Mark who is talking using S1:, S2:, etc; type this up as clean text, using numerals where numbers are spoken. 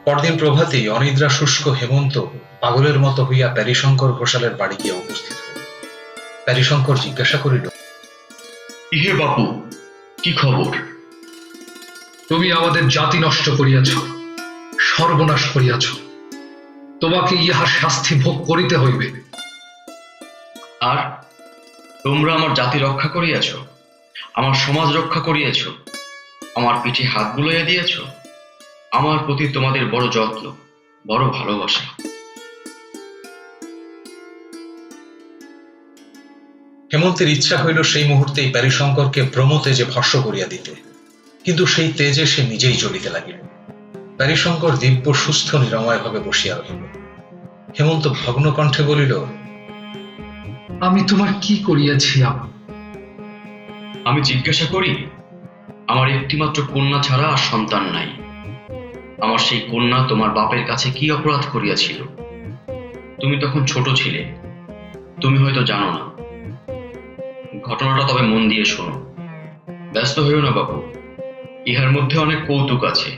S1: পরদিন প্রভাতেই অনিদ্রা শুষ্ক হেমন্ত পাগলের মতো হইয়া প্যারীশঙ্কর ঘোষালের বাড়ি গিয়া উপস্থিত হইল। প্যারীশঙ্কর জিজ্ঞাসা করিল,
S2: ইহে বাপু, কি খবর?
S3: তুমি আমাদের জাতি নষ্ট করিয়াছ, সর্বনাশ করিয়াছ। তোমাকে ইহার শাস্তি ভোগ করিতে হইবে।
S2: আর তোমরা আমার জাতি রক্ষা করিয়াছ, আমার সমাজ রক্ষা করিয়াছ, আমার পিঠে হাত বুলাইয়া দিয়েছ। আমার প্রতি তোমাদের বড় যত্ন, বড় ভালোবাসা।
S1: হেমন্তের ইচ্ছা হইল সেই মুহূর্তেই প্যারীশঙ্করকে ব্রহ্মতেজে ভস্ম করিয়া দিতে, কিন্তু সেই তেজে সে নিজেই জ্বলিতে লাগিল। প্যারীশঙ্কর দিব্য সুস্থ নিরাময় ভাবে বসিয়া রহিল। হেমন্ত ভগ্ন কণ্ঠে বলিল,
S3: আমি তোমার কি করিয়াছি?
S2: আমি জিজ্ঞাসা করি, আমার একটিমাত্র কন্যা ছাড়া আর সন্তান নাই। আমার সেই কন্যা তোমার বাপের কাছে কি অপরাধ করিয়াছিল? তুমি তখন ছোট ছিলে, তুমি হয়তো জানো না। ঘটনাটা তবে মন দিয়ে শোনো। ব্যস্ত হইও না বাবু, ইহার মধ্যে অনেক কৌতুক আছে।